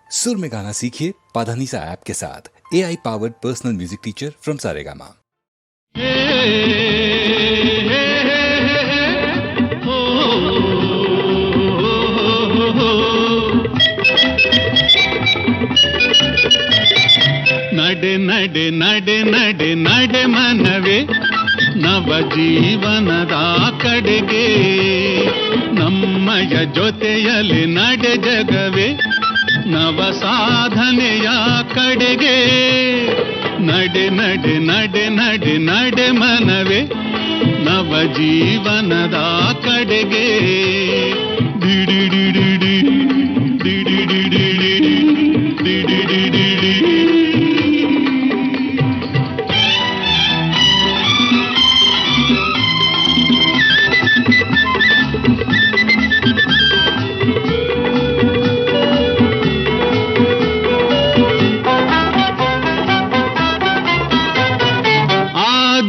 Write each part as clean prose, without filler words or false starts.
सुर में गाना सीखिए पाधानीसा ऐप के साथ। AI powered personal music teacher from Saregama. ನಡೆ ನಡೆ ನಡೆ ನಡೆ ನಡೆ ಮನವೇ ನವ ಜೀವನದ ಕಡೆಗೆ, ನಮ್ಮಯ ಜೊತೆಯಲ್ಲಿ ನಡೆ ಜಗವೇ ನವ ಸಾಧನೆಯ ಕಡೆಗೆ. ನಡೆ ನಡೆ ನಡೆ ನಡೆ ನಡೆ ಮನವೇ ನವ ಜೀವನದ ಕಡೆಗೆ. ಡಿಡಿಡಿಡಿಡಿ ಡಿಡಿಡಿಡಿಡಿ ಡಿಡಿಡಿಡಿಡಿ.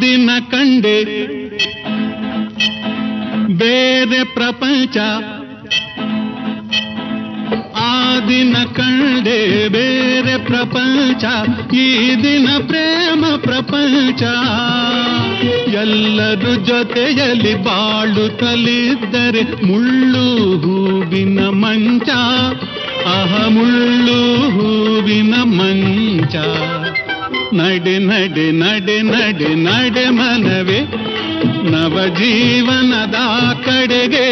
ದಿನ ಕಂಡೆ ಬೇರೆ ಪ್ರಪಂಚ, ಆ ದಿನ ಕಂಡೆ ಬೇರೆ ಪ್ರಪಂಚ, ಈ ದಿನ ಪ್ರೇಮ ಪ್ರಪಂಚ. ಎಲ್ಲರೂ ಜೊತೆಯಲ್ಲಿ ಬಾಳುತ್ತಲಿದ್ದರೆ ಮುಳ್ಳು ಹೂವಿನ ಮಂಚ, ಅಹ ಮುಳ್ಳು ಹೂವಿನ ಮಂಚ. ನಡೆ ನಡೆ ನಡೆ ನಡೆ ನಡೆ ಮನವೇ ನವ ಜೀವನದ ಕಡೆಗೆ.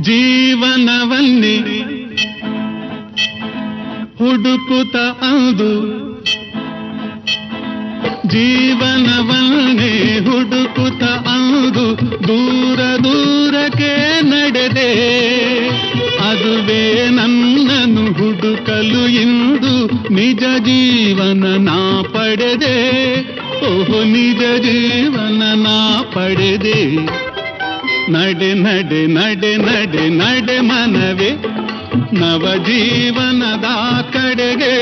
ಜೀವನವನ್ನೇ ಹುಡುಕುತ್ತ ಅಂದು, ಜೀವನವನ್ನೇ ಹುಡುಕುತ್ತ ಅಂದು ದೂರ ದೂರಕ್ಕೆ ನಡೆದೆ. ಅದುವೇ ನನ್ನನ್ನು ಹುಡುಕಲು ಇಂದು ನಿಜ ಜೀವನ ನಾ ಪಡೆದೆ. ಓಹೋ ನಿಜ ಜೀವನ ನಾ ಪಡೆದೆ. ನಡೆ ನಡೆ ನಡೆ ನಡೆ ನಡೆ ಮನವೇ ನವ ಜೀವನದ ಕಡೆಗೆ.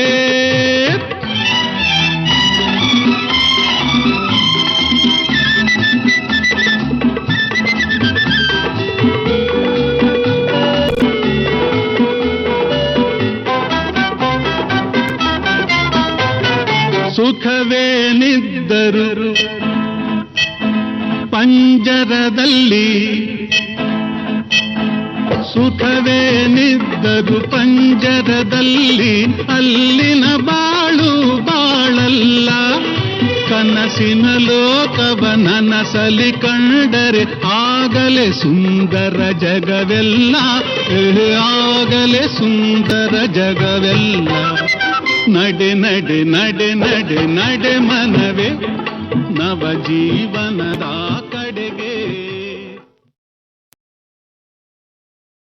ಸುಖವೇನಿದ್ದರು ಪಂಜರದಲ್ಲಿ, ಸುಖವೇನಿದ್ದರು ಪಂಜರದಲ್ಲಿ, ಅಲ್ಲಿನ ಬಾಳು ಬಾಳಲ್ಲ. ಕನಸಿನ ಲೋಕವ ನನಸಲಿ ಕಂಡರೆ ಆಗಲೇ ಸುಂದರ ಜಗವೆಲ್ಲ, ಆಗಲೇ ಸುಂದರ ಜಗವೆಲ್ಲ. ನಡೆ ನಡೆ ನಡೆ ನಡೆ ನಡೆ ಮನವೇ ನವ ಜೀವನದ